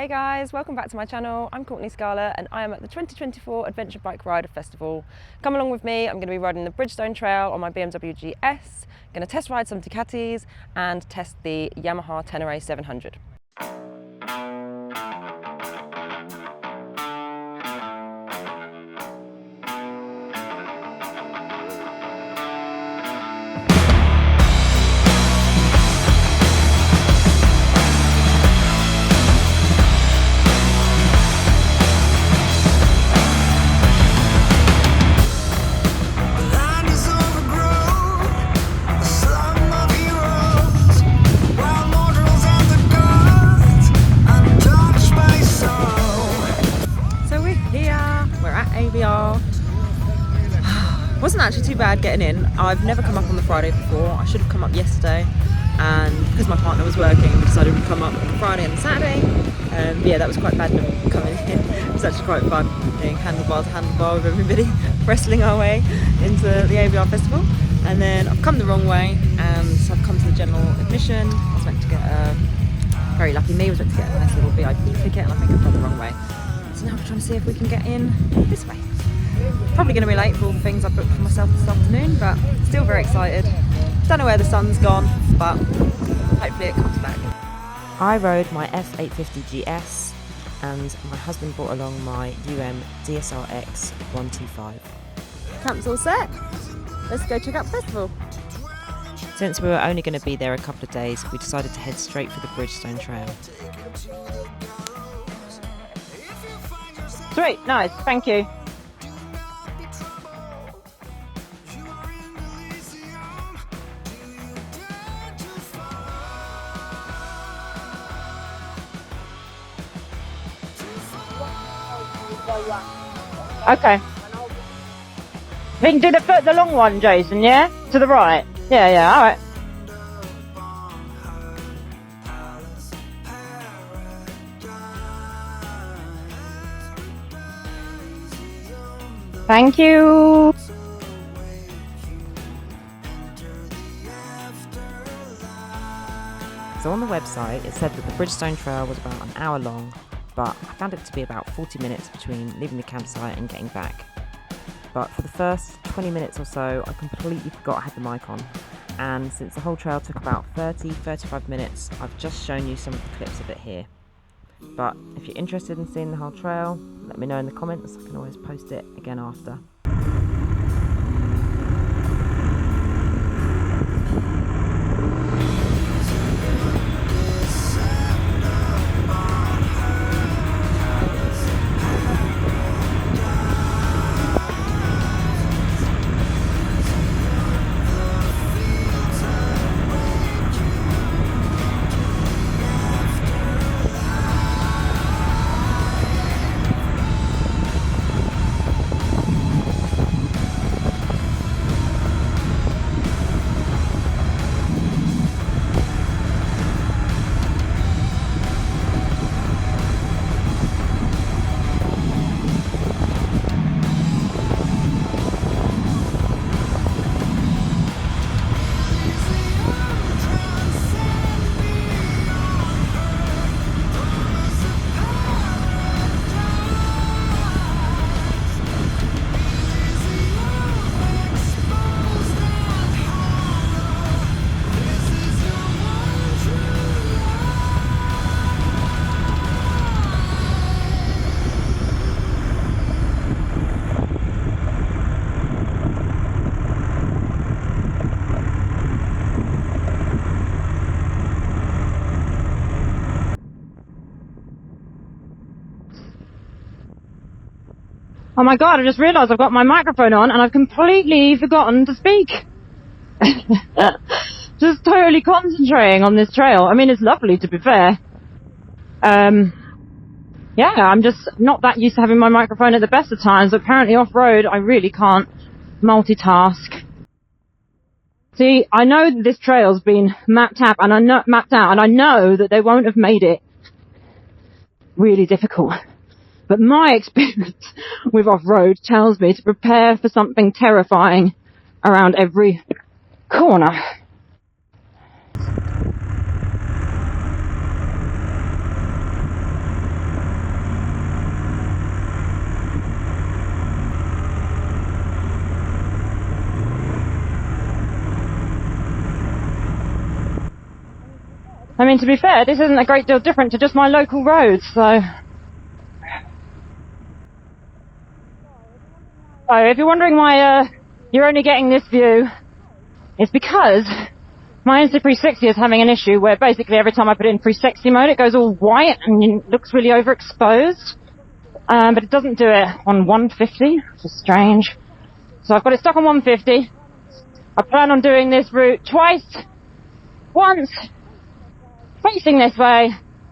Hey guys, welcome back to my channel. I'm Courtney Scala and I am at the 2024 Adventure Bike Rider Festival. Come along with me, I'm going to be riding the Bridgestone Trail on my BMW GS, going to test ride some Ducatis and test the Yamaha Ténéré 700. ABR. Wasn't actually too bad getting in. I've never come up on the Friday before. I should have come up yesterday, and because my partner was working, we decided we'd come up on the Friday and the Saturday. Yeah, that was quite bad coming in. It was actually quite fun doing handlebar to handlebar with everybody, wrestling our way into the ABR festival. And then I've come the wrong way, and so I've come to the general admission. I was meant to get very lucky me, was meant to get a nice little VIP ticket, and I think I've gone the wrong way. So now we're trying to see if we can get in this way. Probably going to be late for all the things I booked for myself this afternoon, but still very excited. Don't know where the sun's gone, but hopefully it comes back. I rode my F850 GS and my husband brought along my DSRX 125. Camp's all set. Let's go check out the festival. Since we were only going to be there a couple of days, we decided to head straight for the Bridgestone Trail. Sweet, nice, thank you. Okay. We can do the long one, Jason, yeah? To the right? Yeah, alright. Thank you. So on the website it said that the Bridgestone Trail was about an hour long, but I found it to be about 40 minutes between leaving the campsite and getting back. But for the first 20 minutes or so I completely forgot I had the mic on, and since the whole trail took about 30-35 minutes, I've just shown you some of the clips of it here. But if you're interested in seeing the whole trail, let me know in the comments. I can always post it again after. Oh my god, I just realised I've got my microphone on and I've completely forgotten to speak. Just totally concentrating on this trail. I mean, it's lovely, to be fair. Yeah, I'm just not that used to having my microphone at the best of times. Apparently off-road, I really can't multitask. See, I know that this trail's been mapped out, and I know that they won't have made it really difficult. But my experience with off-road tells me to prepare for something terrifying around every corner. mean, to be fair, this isn't a great deal different to just my local roads, so... So, if you're wondering why you're only getting this view, it's because my Insta360 is having an issue where basically every time I put it in 360 mode, it goes all white and it looks really overexposed. But it doesn't do it on 150, which is strange. So I've got it stuck on 150. I plan on doing this route twice. Once facing this way,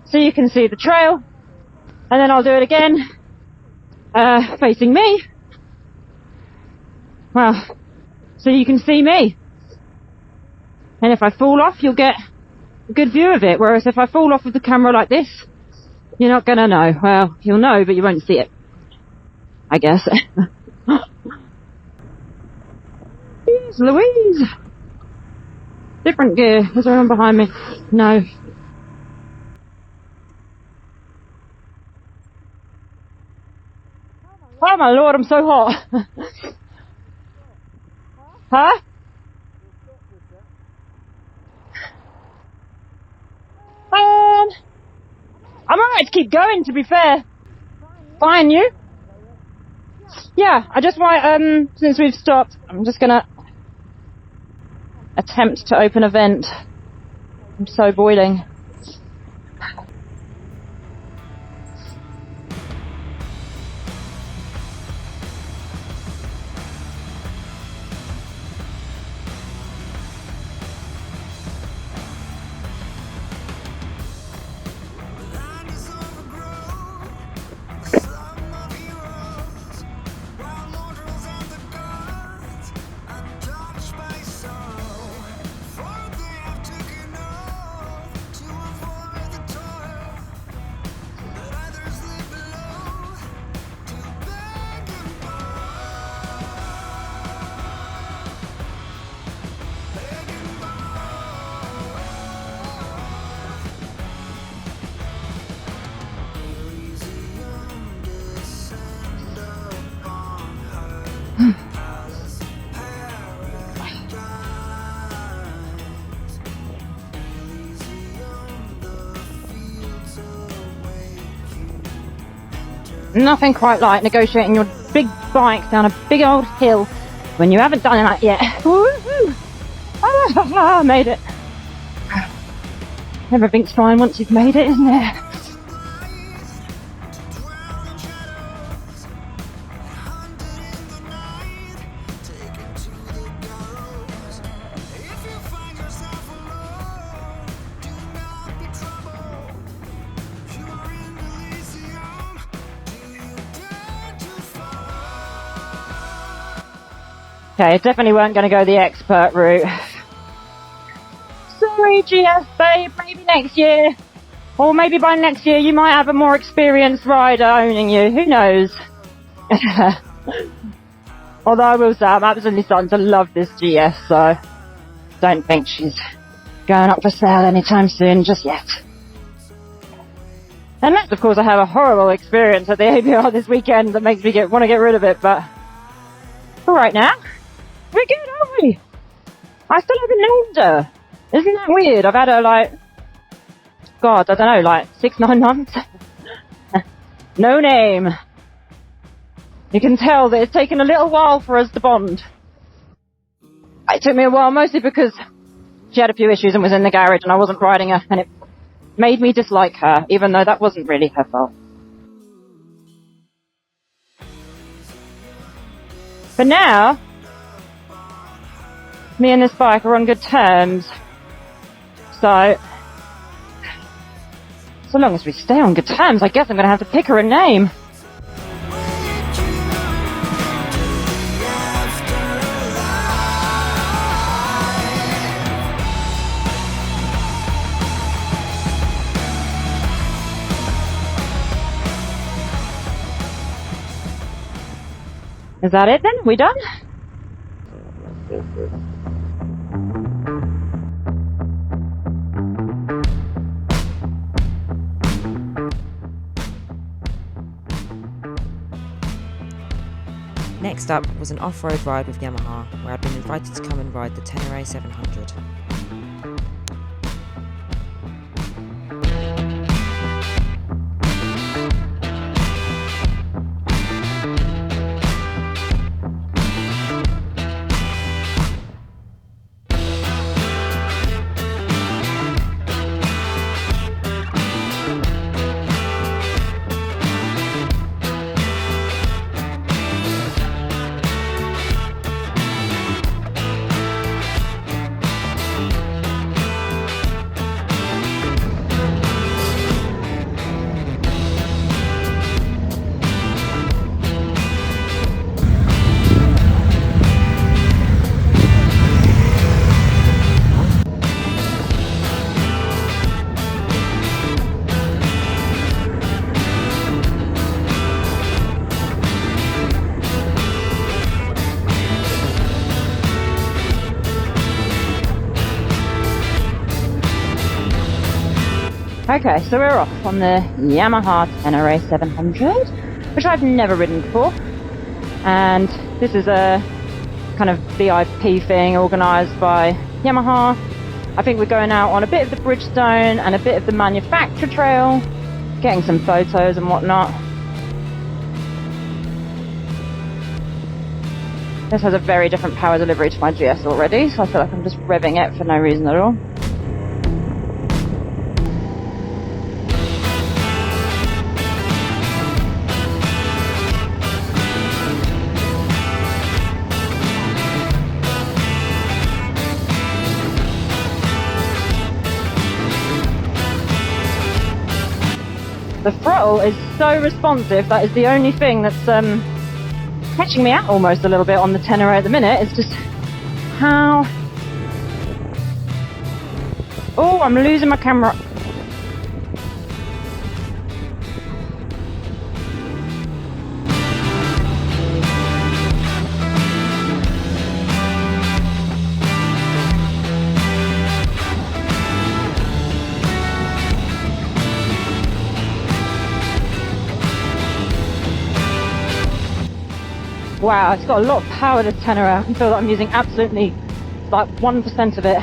so you can see the trail. And then I'll do it again, facing me. Well, so you can see me. And if I fall off, you'll get a good view of it. Whereas if I fall off with the camera like this, you're not gonna know. Well, you'll know, but you won't see it, I guess. Jeez Louise! Different gear. Is there one behind me? No. Oh my lord, I'm so hot. Huh? I'm alright to keep going, to be fair. Fine, you? Yeah, I just want, since we've stopped, I'm just gonna attempt to open a vent. I'm so boiling. Nothing quite like negotiating your big bike down a big old hill when you haven't done that yet. Woohoo! I made it. Everything's fine once you've made it, isn't it? Okay, definitely weren't going to go the expert route. Sorry, GS babe, maybe next year. Or maybe by next year you might have a more experienced rider owning you, who knows? Although I will say, I'm absolutely starting to love this GS, so don't think she's going up for sale anytime soon, just yet. Unless, of course, I have a horrible experience at the ABR this weekend that makes me want to get rid of it, but for right now, we're good, aren't we? I still haven't named her. Isn't that weird? I've had her God, I don't know, 6-9 months. No name. You can tell that it's taken a little while for us to bond. It took me a while, mostly because she had a few issues and was in the garage and I wasn't riding her, and it made me dislike her, even though that wasn't really her fault. But now, me and this bike are on good terms. So long as we stay on good terms, I guess I'm going to have to pick her a name. Is that it then? Are we done? Next up was an off-road ride with Yamaha, where I'd been invited to come and ride the Ténéré 700. Okay, so we're off on the Yamaha Ténéré 700, which I've never ridden before. And this is a kind of VIP thing organised by Yamaha. I think we're going out on a bit of the Bridgestone and a bit of the manufacturer trail, getting some photos and whatnot. This has a very different power delivery to my GS already, so I feel like I'm just revving it for no reason at all. The throttle is so responsive, that is the only thing that's catching me out almost a little bit on the Ténéré at the minute. It's just how... Oh, I'm losing my camera. Wow, it's got a lot of power, this Ténéré. I can feel that I'm using absolutely like 1% of it.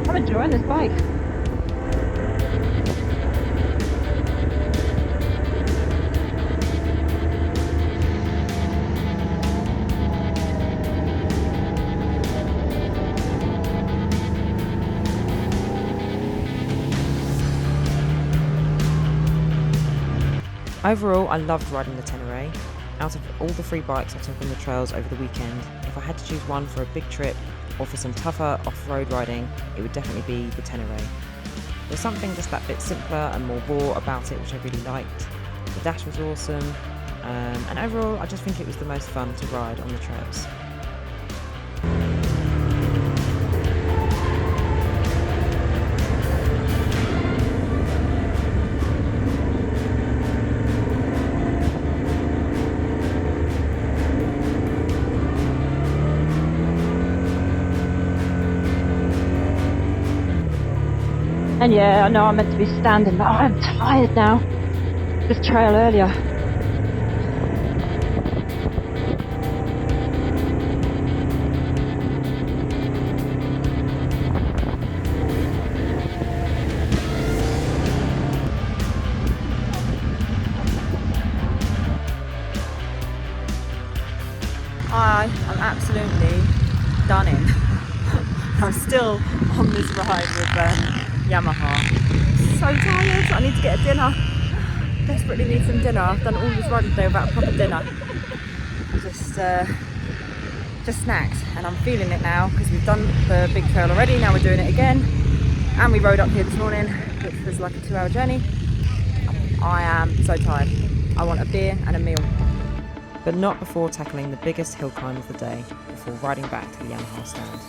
I'm enjoying this bike. Overall, I loved riding the Ténéré. Out of all the free bikes I took on the trails over the weekend, if I had to choose one for a big trip or for some tougher off-road riding, it would definitely be the Ténéré. There's something just that bit simpler and more raw about it which I really liked. The dash was awesome, and overall I just think it was the most fun to ride on the trails. And yeah, I know I'm meant to be standing, but I'm tired now. This trail earlier. I am absolutely done in. I'm still on this ride with Yamaha. So tired, I need to get a dinner. Desperately need some dinner. I've done all this riding today without a proper dinner. Just snacks, and I'm feeling it now because we've done the big trail already. Now we're doing it again, and we rode up here this morning, which was like a 2-hour journey. I am so tired. I want a beer and a meal. But not before tackling the biggest hill climb of the day, before riding back to the Yamaha stand.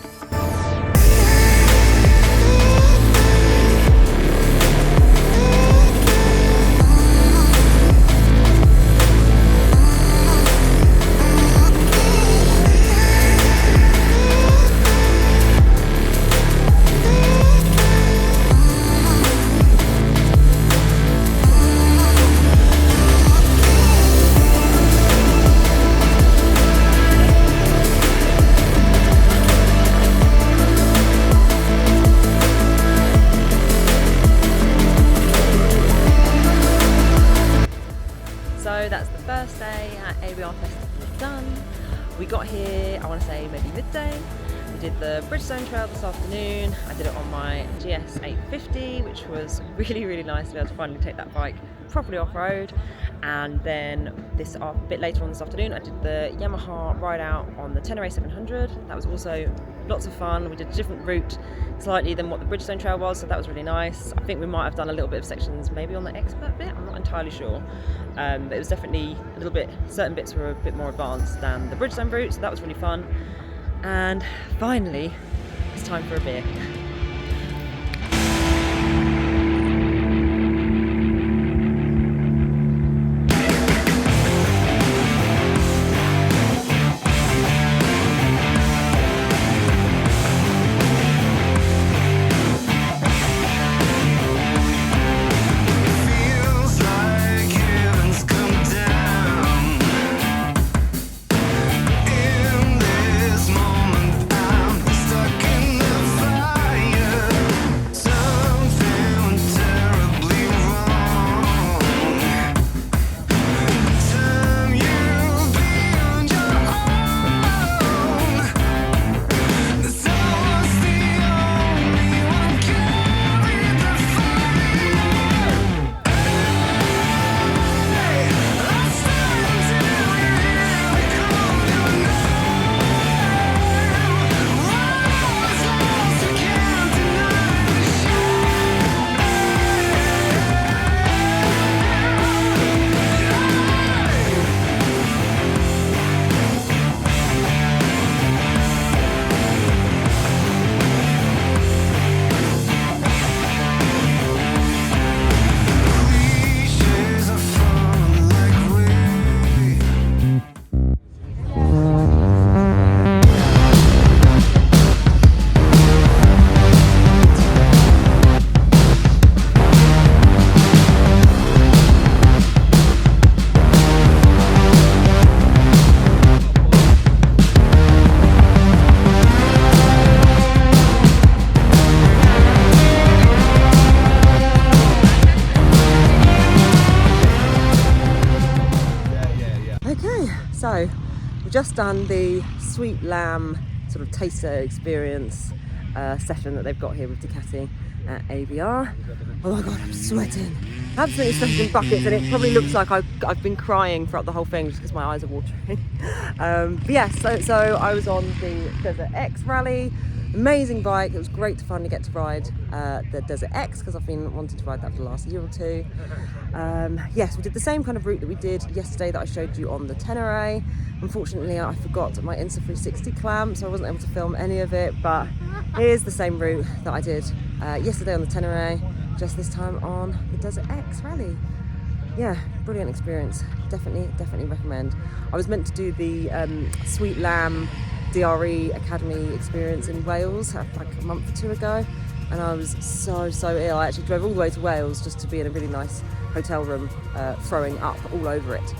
So that's the first day at ABR Festival done. We got here, I want to say maybe midday. We did the Bridgestone Trail this afternoon. I did it on my GS 850, which was really, really nice to be able to finally take that bike properly off-road. And then a bit later on this afternoon, I did the Yamaha ride out on the Ténéré 700. That was also lots of fun. We did a different route slightly than what the Bridgestone Trail was, so that was really nice. I think we might have done a little bit of sections maybe on the expert bit, I'm not entirely sure. But it was definitely a little bit, certain bits were a bit more advanced than the Bridgestone route, so that was really fun. And finally, it's time for a beer. So we've just done the sweet lamb sort of taster experience session that they've got here with Ducati at ABR. Oh my god, I'm sweating. Absolutely sweating buckets, and it probably looks like I've been crying throughout the whole thing just because my eyes are watering. But yeah, so I was on the Desert X rally. Amazing bike. It was great to finally get to ride the Desert X because I've been wanting to ride that for the last year or two. Yes, we did the same kind of route that we did yesterday that I showed you on the Ténéré. Unfortunately, I forgot my Insta360 clamp, so I wasn't able to film any of it, but it is the same route that I did yesterday on the Ténéré, just this time on the Desert X rally. Yeah, brilliant experience. Definitely recommend. I was meant to do the Sweet Lamb DRE Academy experience in Wales like a month or two ago, and I was so ill. I actually drove all the way to Wales just to be in a really nice hotel room throwing up all over it,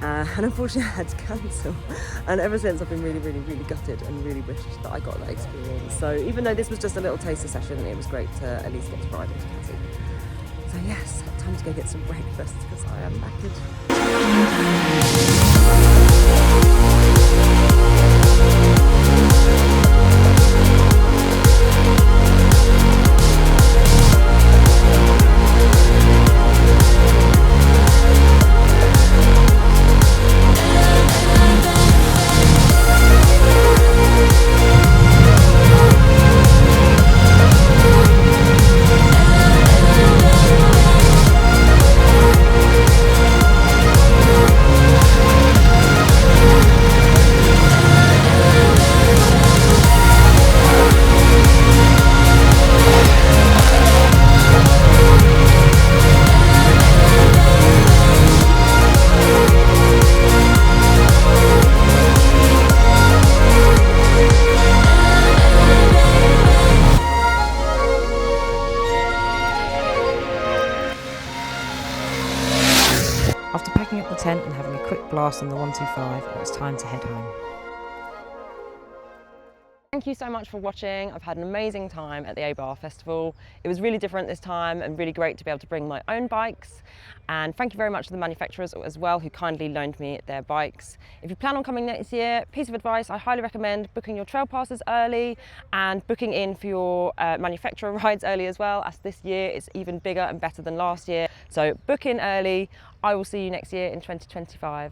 and unfortunately I had to cancel, and ever since I've been really gutted and really wished that I got that experience. So even though this was just a little taster session, it was great to at least get to ride it to Ducati. So yes, time to go get some breakfast because I am knackered. After packing up the tent and having a quick blast on the 125, it was time to head home. Thank you so much for watching. I've had an amazing time at the ABR Festival. It was really different this time and really great to be able to bring my own bikes. And thank you very much to the manufacturers as well who kindly loaned me their bikes. If you plan on coming next year, piece of advice, I highly recommend booking your trail passes early and booking in for your manufacturer rides early as well, as this year it's even bigger and better than last year. So book in early. I will see you next year in 2025.